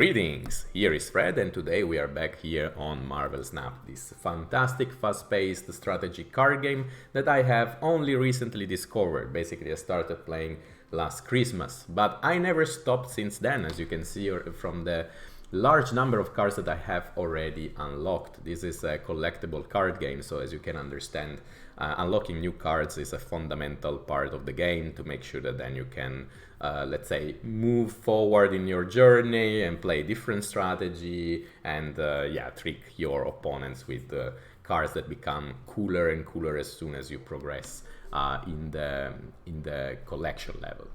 Greetings, here is Fred and today we are back here on Marvel Snap, this fantastic fast-paced strategy card game that I have only recently discovered. Basically I started playing last Christmas, but I never stopped since then, as you can see from the large number of cards that I have already unlocked. This is a collectible card game, so as you can understand, unlocking new cards is a fundamental part of the game to make sure that then you can, let's say, move forward in your journey and play different strategy and trick your opponents with cards that become cooler and cooler as soon as you progress in the collection level.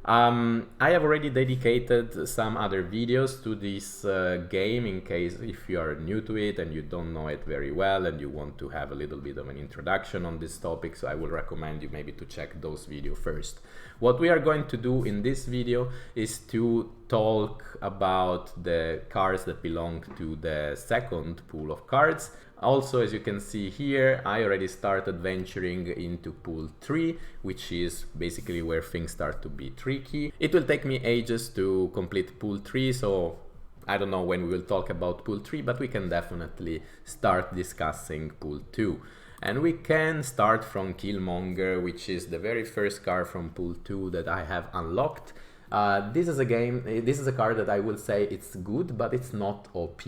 I have already dedicated some other videos to this game in case if you are new to it and you don't know it very well and you want to have a little bit of an introduction on this topic, so I will recommend you maybe to check those videos first. What we are going to do in this video is to talk about the cards that belong to the second pool of cards. Also, as you can see here, I already started venturing into pool 3, which is basically where things start to be tricky. It will take me ages to complete pool 3, so I don't know when we will talk about pool 3, but we can definitely start discussing pool 2. And we can start from Killmonger, which is the very first card from pool 2 that I have unlocked. This is a card that I will say it's good, but it's not OP.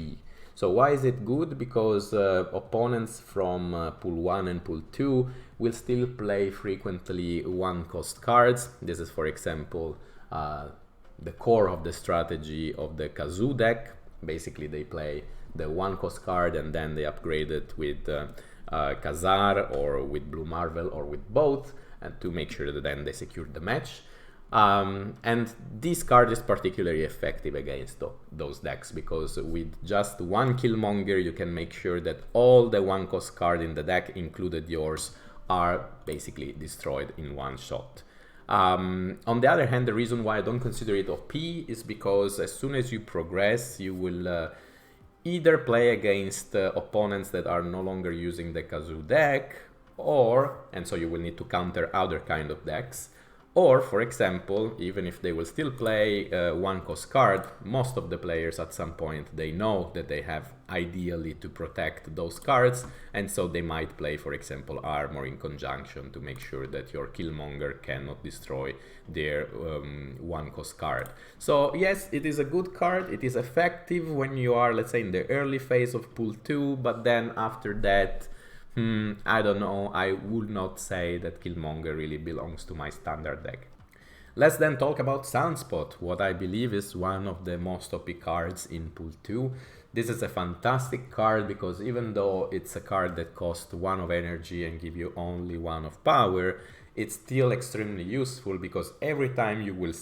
So why is it good? Because opponents from pool 1 and pool 2 will still play frequently one-cost cards. This is, for example, the core of the strategy of the Kazoo deck. Basically, they play the one-cost card and then they upgrade it with Khazar or with Blue Marvel or with both, and to make sure that then they secure the match. And this card is particularly effective against those decks because with just one Killmonger you can make sure that all the one-cost cards in the deck, included yours, are basically destroyed in one shot. On the other hand, the reason why I don't consider it OP is because as soon as you progress, you will either play against opponents that are no longer using the Kazoo deck, and so you will need to counter other kind of decks. Or, for example, even if they will still play one-cost card, most of the players at some point, they know that they have ideally to protect those cards, and so they might play, for example, armor in conjunction to make sure that your Killmonger cannot destroy their one-cost card. So yes, it is a good card, it is effective when you are, let's say, in the early phase of pool 2, but then after that, I don't know, I would not say that Killmonger really belongs to my standard deck. Let's then talk about Sunspot, what I believe is one of the most OP cards in pool 2. This is a fantastic card because even though it's a card that costs 1 of energy and give you only 1 of power, it's still extremely useful because every time you will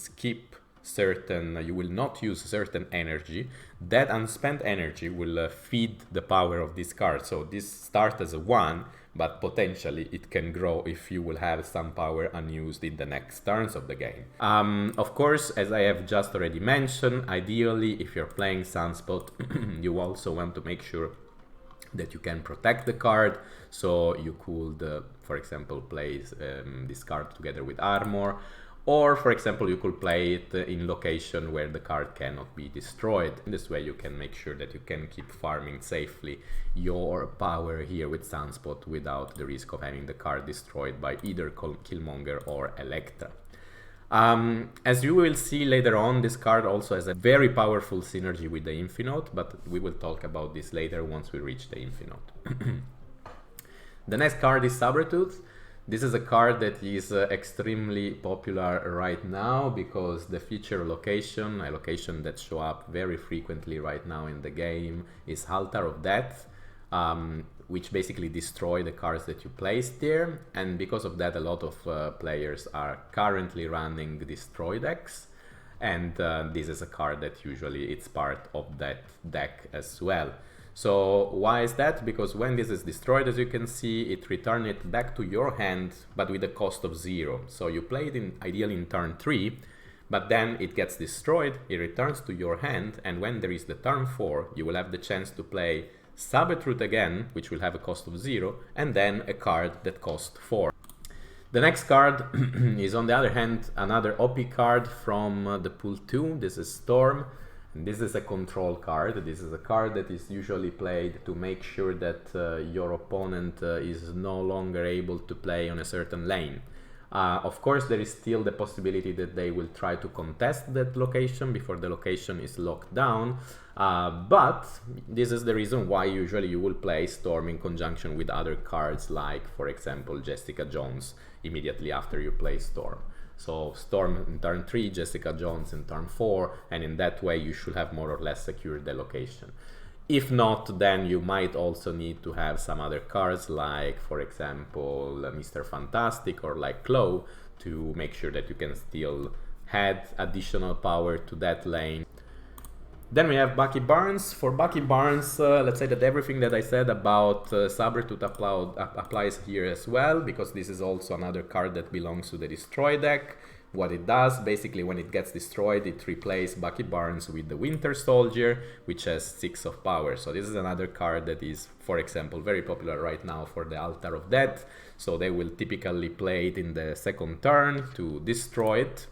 you will not use certain energy, that unspent energy will feed the power of this card. So this starts as a 1, but potentially it can grow if you will have some power unused in the next turns of the game. Of course, as I have just already mentioned, ideally if you're playing Sunspot, you also want to make sure that you can protect the card, so you could, for example, play this card together with armor. Or, for example, you could play it in location where the card cannot be destroyed. In this way you can make sure that you can keep farming safely your power here with Sunspot without the risk of having the card destroyed by either Killmonger or Elektra. As you will see later on, this card also has a very powerful synergy with the infinaut, but we will talk about this later once we reach the infinaut. The next card is Sabretooth. This is a card that is extremely popular right now because the feature location, a location that shows up very frequently right now in the game, is Altar of Death, which basically destroy the cards that you placed there. And because of that, a lot of players are currently running destroy decks. And this is a card that usually it's part of that deck as well. So why is that? Because when this is destroyed, as you can see, it returns it back to your hand, but with a cost of 0. So you play it ideally in turn 3, but then it gets destroyed, it returns to your hand, and when there is the turn 4, you will have the chance to play Sabretooth again, which will have a cost of 0, and then a card that costs 4. The next card is, on the other hand, another OP card from the pool 2. This is Storm. And this is a control card. This is a card that is usually played to make sure that your opponent is no longer able to play on a certain lane. Of course, there is still the possibility that they will try to contest that location before the location is locked down, but this is the reason why usually you will play Storm in conjunction with other cards like, for example, Jessica Jones immediately after you play Storm. So Storm in turn 3, Jessica Jones in turn 4, and in that way you should have more or less secured the location. If not, then you might also need to have some other cards like, for example, Mr. Fantastic or like Claw to make sure that you can still add additional power to that lane. Then we have Bucky Barnes. For Bucky Barnes, let's say that everything that I said about Sabretooth applies here as well, because this is also another card that belongs to the Destroy deck. What it does, basically when it gets destroyed, it replaces Bucky Barnes with the Winter Soldier, which has 6 of power. So this is another card that is, for example, very popular right now for the Altar of Death. So they will typically play it in the second turn to destroy it,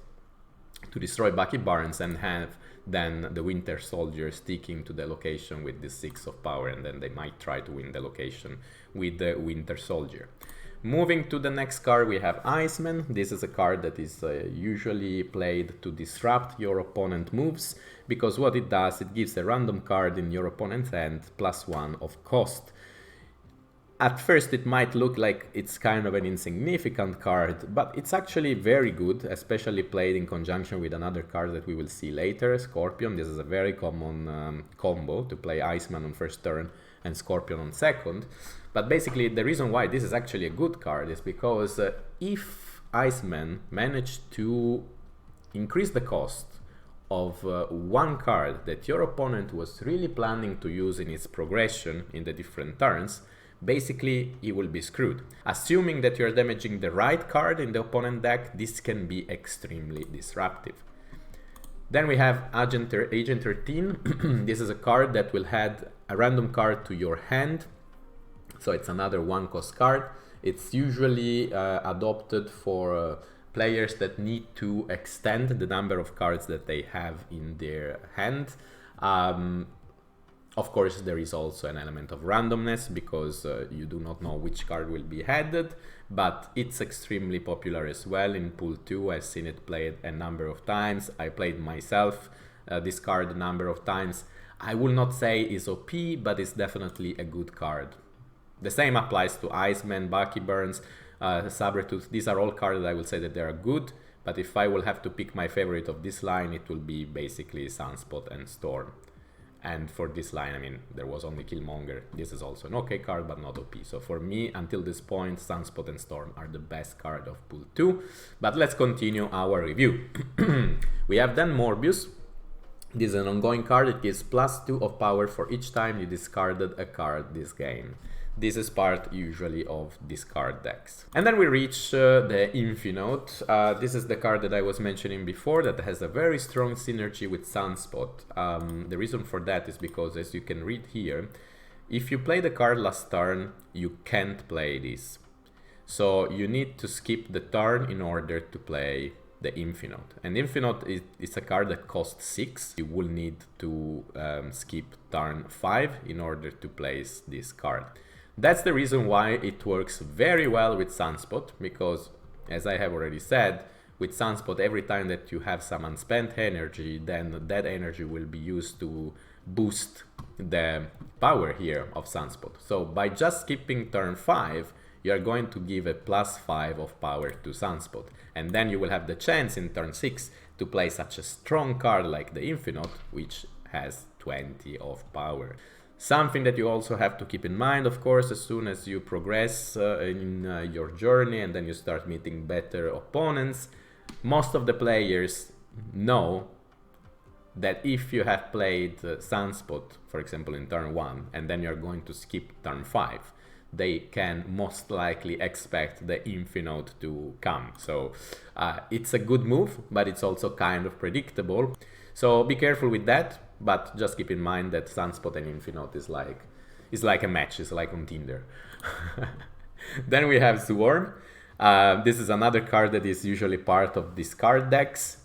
to destroy Bucky Barnes, and have then the Winter Soldier sticking to the location with the 6 of power, and then they might try to win the location with the Winter Soldier. Moving to the next card, we have Iceman. This is a card that is usually played to disrupt your opponent's moves, because what it does, it gives a random card in your opponent's hand +1 of cost. At first it might look like it's kind of an insignificant card, but it's actually very good, especially played in conjunction with another card that we will see later, Scorpion. This is a very common combo to play Iceman on first turn and Scorpion on second. But basically the reason why this is actually a good card is because if Iceman managed to increase the cost of one card that your opponent was really planning to use in its progression in the different turns, basically he will be screwed. Assuming that you're damaging the right card in the opponent deck, this can be extremely disruptive. Then we have Agent 13. This is a card that will add a random card to your hand. So it's another 1-cost card. It's usually adopted for players that need to extend the number of cards that they have in their hand. Of course, there is also an element of randomness because you do not know which card will be added, but it's extremely popular as well in Pool 2. I've seen it played a number of times. I played myself this card a number of times. I will not say it's OP, but it's definitely a good card. The same applies to Iceman, Bucky Barnes, Sabretooth. These are all cards that I will say that they are good, but if I will have to pick my favorite of this line, it will be basically Sunspot and Storm. And for this line, I mean, there was only Killmonger. This is also an okay card, but not OP. So for me, until this point, Sunspot and Storm are the best card of Pool 2. But let's continue our review. We have then Morbius. This is an ongoing card. It gives +2 of power for each time you discarded a card this game. This is part usually of discard decks. And then we reach the infinaut. This is the card that I was mentioning before that has a very strong synergy with Sunspot. The reason for that is because, as you can read here, if you play the card last turn, you can't play this. So you need to skip the turn in order to play the infinaut. And infinaut is a card that costs 6. You will need to skip turn 5 in order to place this card. That's the reason why it works very well with Sunspot, because, as I have already said, with Sunspot, every time that you have some unspent energy, then that energy will be used to boost the power here of Sunspot. So by just skipping turn 5, you are going to give a +5 of power to Sunspot. And then you will have the chance in turn 6 to play such a strong card like the infinaut, which has 20 of power. Something that you also have to keep in mind, of course, as soon as you progress in your journey and then you start meeting better opponents, most of the players know that if you have played Sunspot, for example, in turn 1, and then you're going to skip turn 5, they can most likely expect the infinaut to come. So it's a good move, but it's also kind of predictable. So be careful with that. But just keep in mind that Sunspot and infinaut is like a match, it's like on Tinder. Then we have Swarm. This is another card that is usually part of discard decks.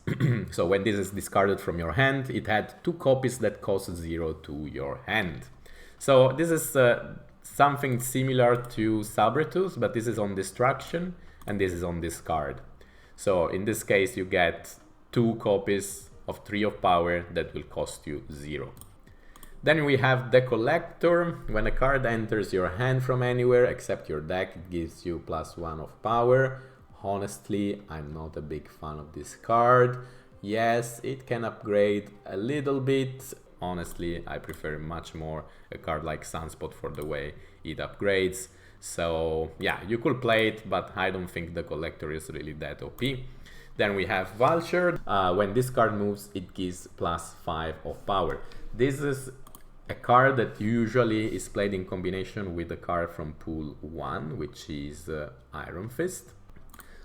So when this is discarded from your hand, it had 2 copies that cost 0 to your hand. So this is something similar to Sabretooth, but this is on destruction and this is on discard. So in this case you get 2 copies of 3 of power that will cost you 0. Then we have the Collector. When a card enters your hand from anywhere except your deck, it gives you +1 of power. Honestly, I'm not a big fan of this card. Yes, it can upgrade a little bit. Honestly, I prefer much more a card like Sunspot for the way it upgrades. So yeah, you could play it, but I don't think the Collector is really that OP. Then we have Vulture. When this card moves, it gives +5 of power. This is a card that usually is played in combination with a card from pool 1, which is Iron Fist.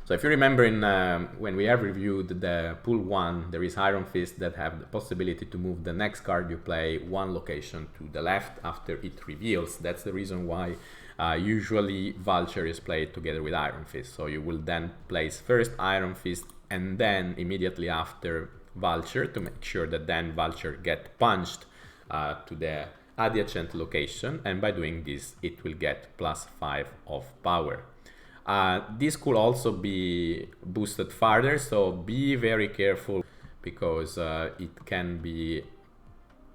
So if you remember when we have reviewed the pool 1, there is Iron Fist that have the possibility to move the next card you play 1 location to the left after it reveals. That's the reason why usually Vulture is played together with Iron Fist. So you will then place first Iron Fist and then immediately after Vulture to make sure that then Vulture get punched to the adjacent location, and by doing this it will get +5 of power. This could also be boosted further, so be very careful because it can be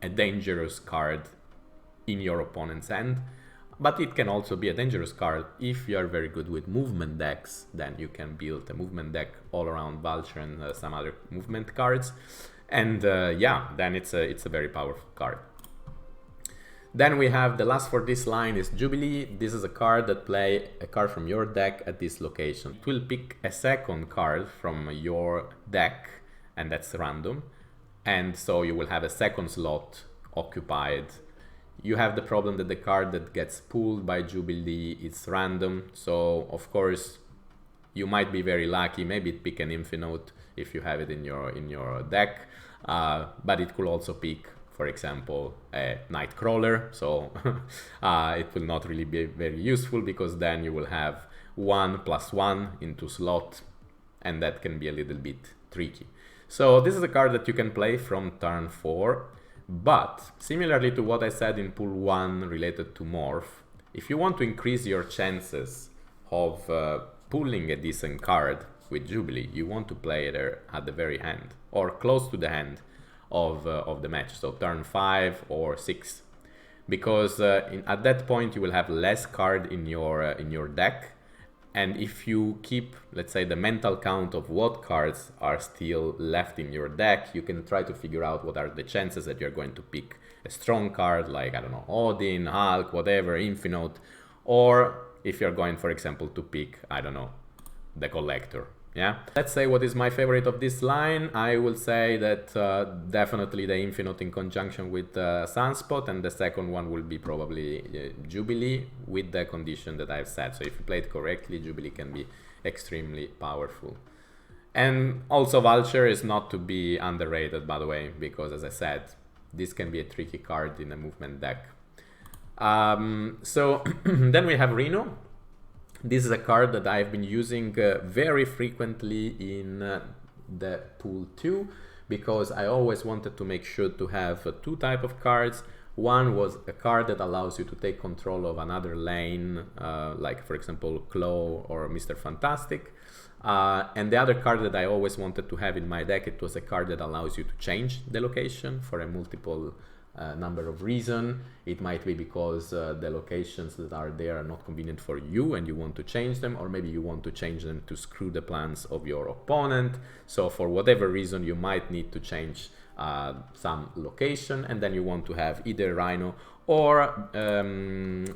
a dangerous card in your opponent's hand, but it can also be a dangerous card if you are very good with movement decks. Then you can build a movement deck all around Vulture and some other movement cards, and yeah, then it's a very powerful card. Then we have the last for this line is Jubilee. This is a card that play a card from your deck at this location. It will pick a second card from your deck, and that's random, and so you will have a second slot occupied. You have the problem that the card that gets pulled by Jubilee is random, so of course you might be very lucky, maybe it pick an infinaut if you have it in your deck, but it could also pick, for example, a Nightcrawler, so it will not really be very useful because then you will have 1+1 into slot, and that can be a little bit tricky. So this is a card that you can play from turn 4, but similarly to what I said in pool 1 related to Morph, if you want to increase your chances of pulling a decent card with Jubilee, you want to play it at the very end or close to the end of the match, so turn 5 or 6, because at that point you will have less card in your deck, and if you keep, let's say, the mental count of what cards are still left in your deck, you can try to figure out what are the chances that you're going to pick a strong card like, I don't know, Odin, Hulk, whatever, Infinaut, or if you're going, for example, to pick, I don't know, the Collector. Yeah, let's say what is my favorite of this line. I will say that definitely the Infinaut in conjunction with Sunspot, and the second one will be probably Jubilee, with the condition that I've said. So if you play it correctly, Jubilee can be extremely powerful. And also Vulture is not to be underrated, by the way, because as I said, this can be a tricky card in a movement deck. So then we have Rhino. This is a card that I've been using very frequently in the pool 2, because I always wanted to make sure to have 2 types of cards. One was a card that allows you to take control of another lane, like for example Claw or Mr. Fantastic. And the other card that I always wanted to have in my deck, it was a card that allows you to change the location for a multiple number of reasons. It might be because the locations that are there are not convenient for you and you want to change them, or maybe you want to change them to screw the plans of your opponent. So for whatever reason you might need to change some location, and then you want to have either Rhino or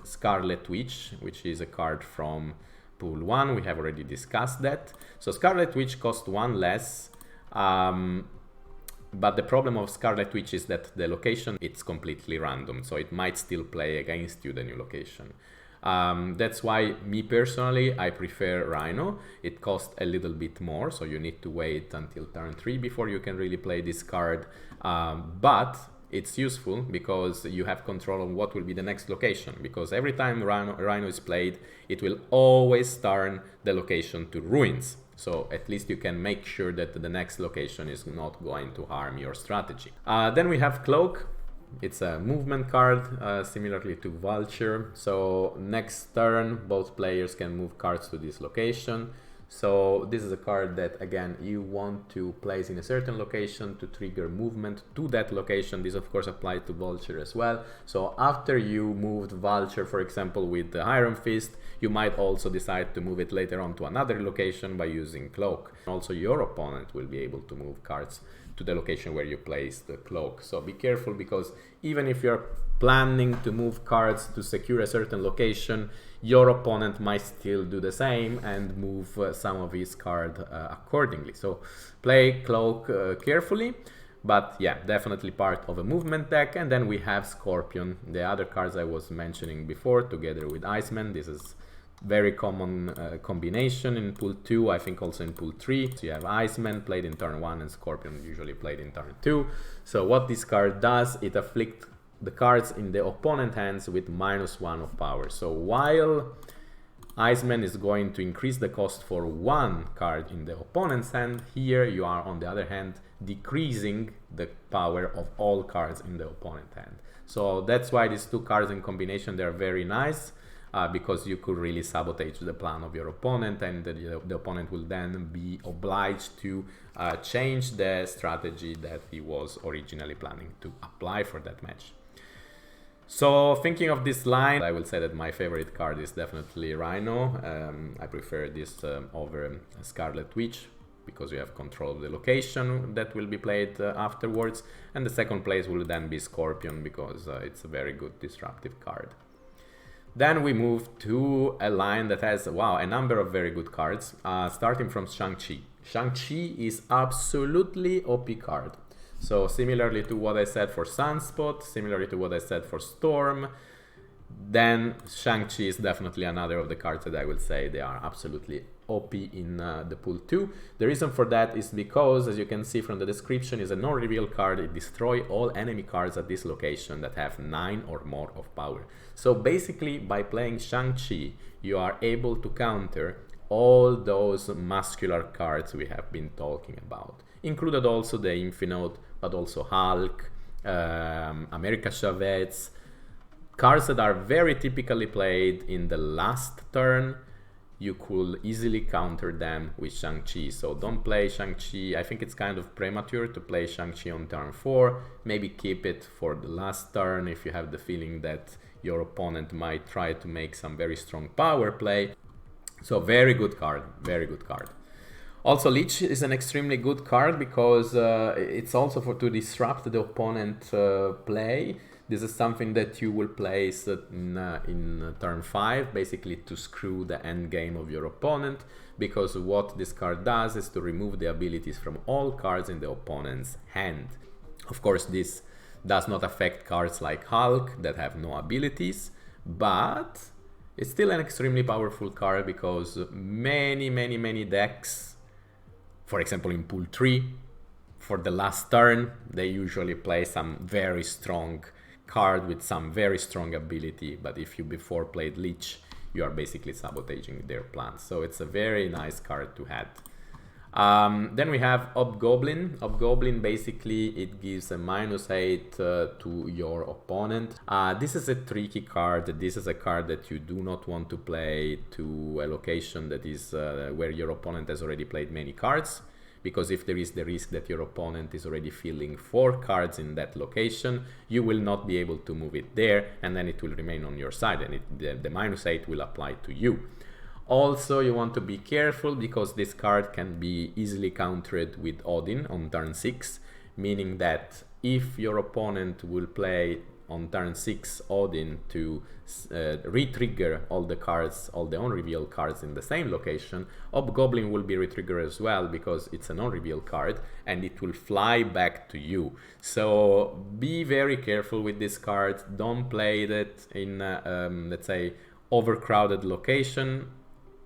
Scarlet Witch, which is a card from pool 1. We have already discussed that. So Scarlet Witch costs 1 less, but the problem of Scarlet Witch is that the location, it's completely random, so it might still play against you, the new location. That's why, me personally, I prefer Rhino. It costs a little bit more, so you need to wait until turn 3 before you can really play this card. But it's useful because you have control on what will be the next location, because every time Rhino is played, it will always turn the location to ruins. So at least you can make sure that the next location is not going to harm your strategy. Then we have Cloak. It's a movement card, similarly to Vulture. So next turn, both players can move cards to this location. So this is a card that, again, you want to place in a certain location to trigger movement to that location. This of course applies to Vulture as well. So after you moved Vulture, for example, with the Iron Fist, you might also decide to move it later on to another location by using Cloak. Also, your opponent will be able to move cards to the location where you place the Cloak. So be careful, because even if you're planning to move cards to secure a certain location, your opponent might still do the same and move some of his card accordingly. So play Cloak carefully, but yeah, definitely part of a movement deck. And then we have Scorpion, the other cards I was mentioning before, together with Iceman. This is very common combination in pool 2, I think also in pool 3. So you have Iceman played in turn 1 and Scorpion usually played in turn 2. So what this card does, it afflicts the cards in the opponent hands with -1 of power. So while Iceman is going to increase the cost for one card in the opponent's hand, here you are on the other hand decreasing the power of all cards in the opponent's hand. So that's why these two cards in combination, they're very nice, because you could really sabotage the plan of your opponent, and the opponent will then be obliged to change the strategy that he was originally planning to apply for that match. So thinking of this line, I will say that my favorite card is definitely Rhino. I prefer this over Scarlet Witch, because you have control of the location that will be played afterwards. And the second place will then be Scorpion, because it's a very good disruptive card. Then we move to a line that has, wow, a number of very good cards, starting from Shang-Chi. Shang-Chi is absolutely OP card. So similarly to what I said for Sunspot, similarly to what I said for Storm, then Shang-Chi is definitely another of the cards that I will say they are absolutely OP in the pool 2. The reason for that is because, as you can see from the description, is a non-reveal card. It destroys all enemy cards at this location that have 9 or more of power. So basically, by playing Shang-Chi, you are able to counter all those muscular cards we have been talking about. Included also the infinaut, but also Hulk, America Chavez, cards that are very typically played in the last turn. You could easily counter them with Shang-Chi. So don't play Shang-Chi. I think it's kind of premature to play Shang-Chi on turn 4. Maybe keep it for the last turn if you have the feeling that your opponent might try to make some very strong power play. So very good card, very good card. Also, Leech is an extremely good card because it's also to disrupt the opponent play. This is something that you will place in turn 5, basically to screw the end game of your opponent, because what this card does is to remove the abilities from all cards in the opponent's hand. Of course, this does not affect cards like Hulk that have no abilities, but it's still an extremely powerful card because many decks, for example in pool 3, for the last turn, they usually play some very strong card with some very strong ability, but if you before played Leech, you are basically sabotaging their plans. So it's a very nice card to have. Then we have Hobgoblin. Hobgoblin, basically it gives a -8 to your opponent. This is a tricky card. This is a card that you do not want to play to a location that is where your opponent has already played many cards, because if there is the risk that your opponent is already filling 4 cards in that location, you will not be able to move it there, and then it will remain on your side, and the -8 will apply to you. Also, you want to be careful because this card can be easily countered with Odin on turn 6, meaning that if your opponent will play on turn 6 Odin to re-trigger all the cards, all the unreveal cards in the same location, Hobgoblin will be re-triggered as well because it's an unreveal card and it will fly back to you. So be very careful with this card. Don't play it in let's say overcrowded location,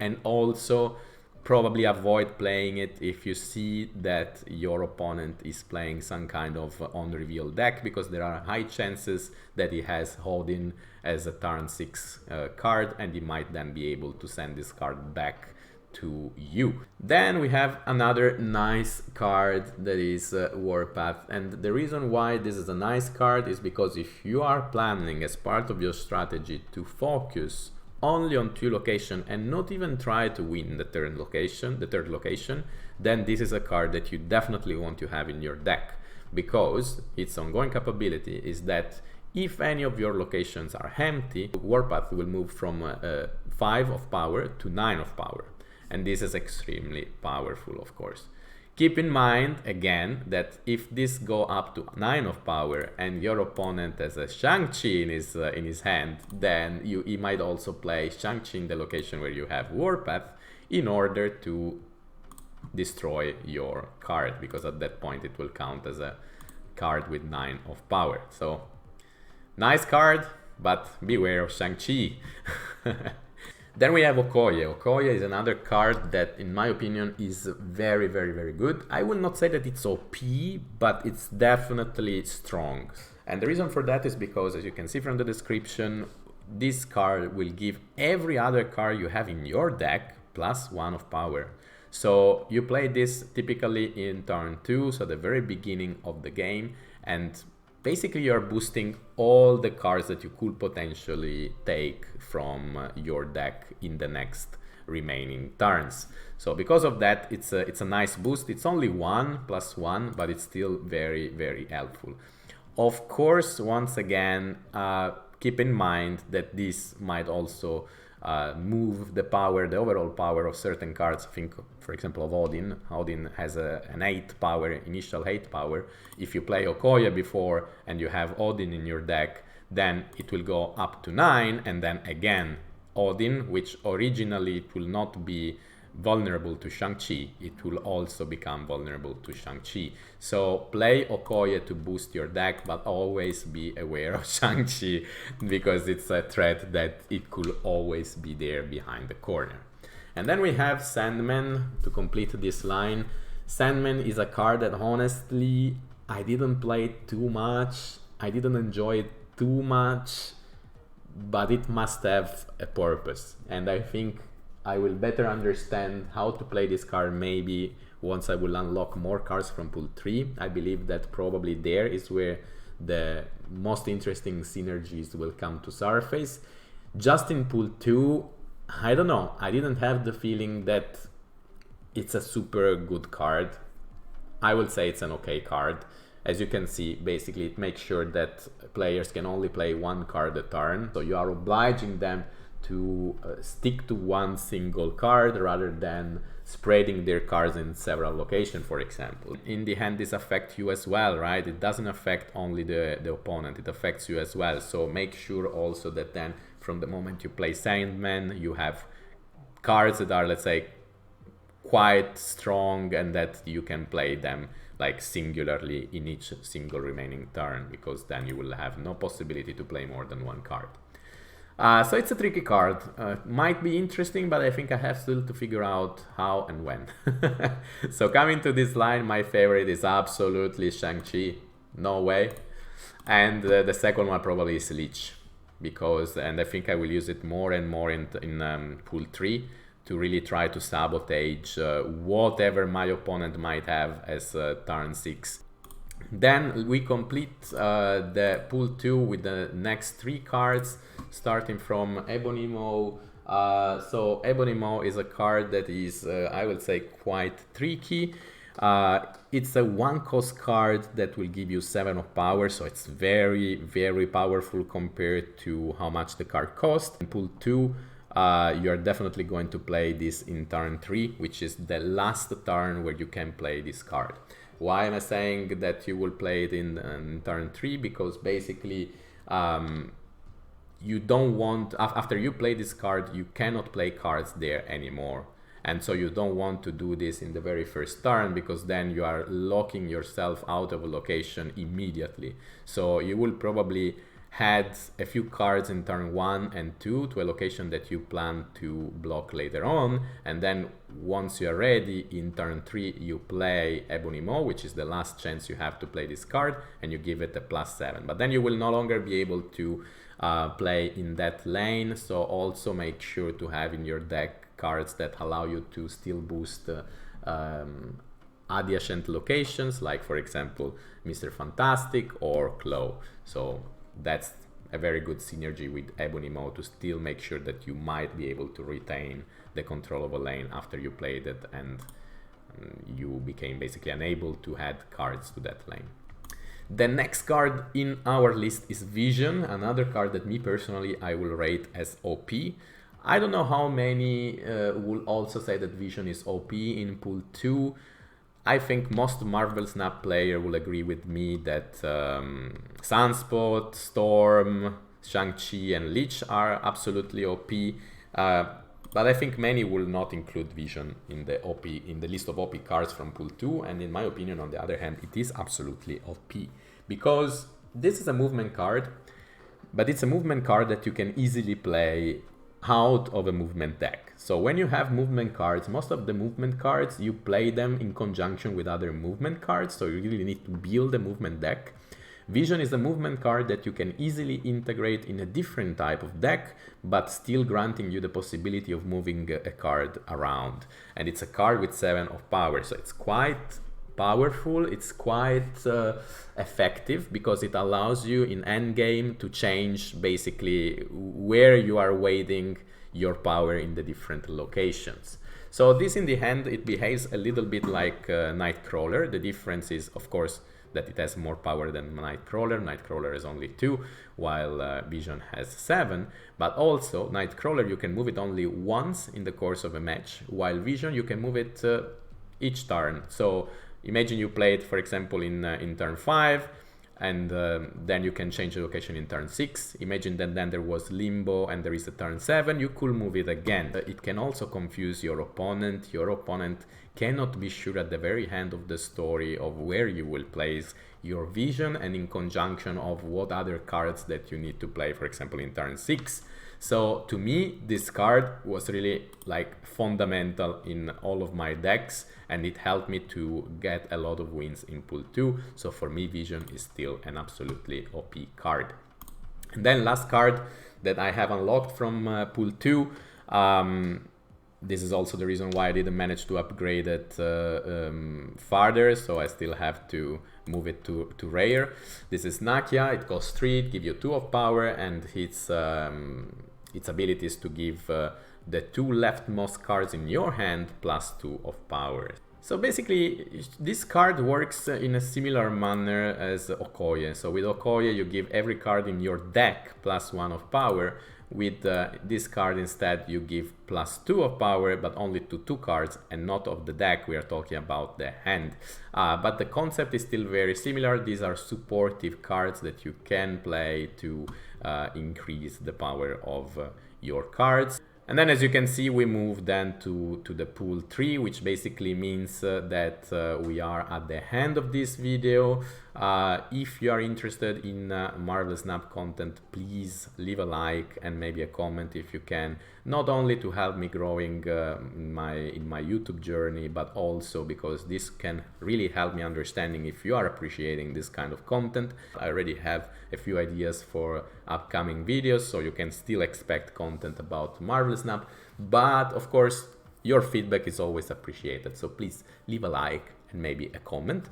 and also Probably avoid playing it if you see that your opponent is playing some kind of on-reveal deck, because there are high chances that he has Odin as a turn 6 card, and he might then be able to send this card back to you. Then we have another nice card that is Warpath, and the reason why this is a nice card is because if you are planning as part of your strategy to focus only on 2 locations and not even try to win the third location, then this is a card that you definitely want to have in your deck, because its ongoing capability is that if any of your locations are empty, Warpath will move from 5 of power to 9 of power, and this is extremely powerful, of course. Keep in mind, again, that if this go up to 9 of power and your opponent has a Shang-Chi in his hand, then he might also play Shang-Chi in the location where you have Warpath in order to destroy your card, because at that point it will count as a card with 9 of power. So, nice card, but beware of Shang-Chi. Then we have Okoye. Okoye is another card that, in my opinion, is very, very, very good. I will not say that it's OP, but it's definitely strong. And the reason for that is because, as you can see from the description, this card will give every other card you have in your deck +1 of power. So you play this typically in turn 2, so the very beginning of the game, and basically you're boosting all the cards that you could potentially take from your deck in the next remaining turns. So because of that, it's a nice boost. It's only 1 + 1, but it's still very, very helpful. Of course, once again, keep in mind that this might also move the power, the overall power of certain cards. Think, for example, of Odin. Odin has an 8 power, initial 8 power. If you play Okoye before and you have Odin in your deck, then it will go up to 9, and then again Odin, which originally it will not be vulnerable to Shang-Chi, it will also become vulnerable to Shang-Chi. So play Okoye to boost your deck, but always be aware of Shang-Chi, because it's a threat that it could always be there behind the corner. And then we have Sandman to complete this line. Sandman is a card that honestly I didn't play too much, I didn't enjoy it too much, but it must have a purpose, and I think I will better understand how to play this card maybe once I will unlock more cards from pool 3. I believe that probably there is where the most interesting synergies will come to surface. Just in pool 2, I don't know, I didn't have the feeling that it's a super good card. I will say it's an okay card. As you can see, basically it makes sure that players can only play 1 card a turn, so you are obliging them to stick to 1 single card rather than spreading their cards in several locations, for example. In the end, this affects you as well, right? It doesn't affect only the opponent, it affects you as well. So make sure also that then from the moment you play Sandman, you have cards that are, let's say, quite strong, and that you can play them like singularly in each single remaining turn, because then you will have no possibility to play more than 1 card. So it's a tricky card. Might be interesting, but I think I have still to figure out how and when. So coming to this line, my favorite is absolutely Shang-Chi. No way. And the second one probably is Leech, because, and I think I will use it more and more in pool 3 to really try to sabotage whatever my opponent might have as turn 6. Then we complete the pool 2 with the next 3 cards, starting from Ebonimo. So Ebonimo is a card that is, I would say, quite tricky. It's a 1-cost card that will give you 7 of power, so it's very, very powerful compared to how much the card costs. In pool 2, you are definitely going to play this in turn 3, which is the last turn where you can play this card. Why am I saying that you will play it in turn 3? Because basically you don't want, after you play this card, you cannot play cards there anymore. And so you don't want to do this in the very first turn, because then you are locking yourself out of a location immediately. So you will probably add a few cards in turn 1 and 2 to a location that you plan to block later on, and then once you are ready in turn 3 you play Ebony Maw, which is the last chance you have to play this card, and you give it a +7. But then you will no longer be able to play in that lane, so also make sure to have in your deck cards that allow you to still boost adjacent locations, like for example Mr. Fantastic or Claw. So that's a very good synergy with Ebony Maw to still make sure that you might be able to retain the control of a lane after you played it and you became basically unable to add cards to that lane. The next card in our list is Vision, another card that me personally I will rate as OP. I don't know how many will also say that Vision is OP in pool 2. I think most Marvel Snap player will agree with me that Sunspot, Storm, Shang-Chi and Lich are absolutely OP, but I think many will not include Vision in the OP, in the list of OP cards from pool 2, and in my opinion, on the other hand, it is absolutely OP, because this is a movement card, but it's a movement card that you can easily play out of a movement deck. So when you have movement cards, most of the movement cards, you play them in conjunction with other movement cards, so you really need to build a movement deck. Vision is a movement card that you can easily integrate in a different type of deck, but still granting you the possibility of moving a card around. And it's a card with 7 of power, so it's quite powerful, it's quite effective, because it allows you in endgame to change basically where you are weighting your power in the different locations. So this in the end, it behaves a little bit like Nightcrawler. The difference is, of course, that it has more power than Nightcrawler. Nightcrawler has only 2, while Vision has 7. But also, Nightcrawler, you can move it only once in the course of a match, while Vision, you can move it each turn. So imagine you play it, for example, in turn 5, and then you can change the location in turn 6. Imagine that then there was Limbo and there is a turn 7, you could move it again. It can also confuse your opponent. Your opponent cannot be sure at the very end of the story of where you will place your Vision and in conjunction of what other cards that you need to play, for example, in turn 6. So to me, this card was really like fundamental in all of my decks, and it helped me to get a lot of wins in pool 2. So for me, Vision is still an absolutely OP card. And then last card that I have unlocked from pool 2. This is also the reason why I didn't manage to upgrade it farther, so I still have to move it to rare. This is Nakia. It costs 3, it gives you 2 of power, and its abilities to give the 2 leftmost cards in your hand +2 of power. So basically, this card works in a similar manner as Okoye. So with Okoye, you give every card in your deck +1 of power. With this card instead, you give +2 of power, but only to 2 cards and not of the deck. We are talking about the hand. But the concept is still very similar. These are supportive cards that you can play to increase the power of your cards. And then, as you can see, we move then to the pool 3, which basically means that we are at the end of this video. If you are interested in Marvel Snap content, please leave a like and maybe a comment if you can, not only to help me growing in my YouTube journey, but also because this can really help me understanding if you are appreciating this kind of content. I already have a few ideas for upcoming videos, so you can still expect content about Marvel Snap, but of course your feedback is always appreciated, so please leave a like and maybe a comment.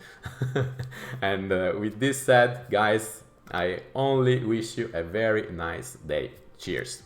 And with this said, guys, I only wish you a very nice day. Cheers.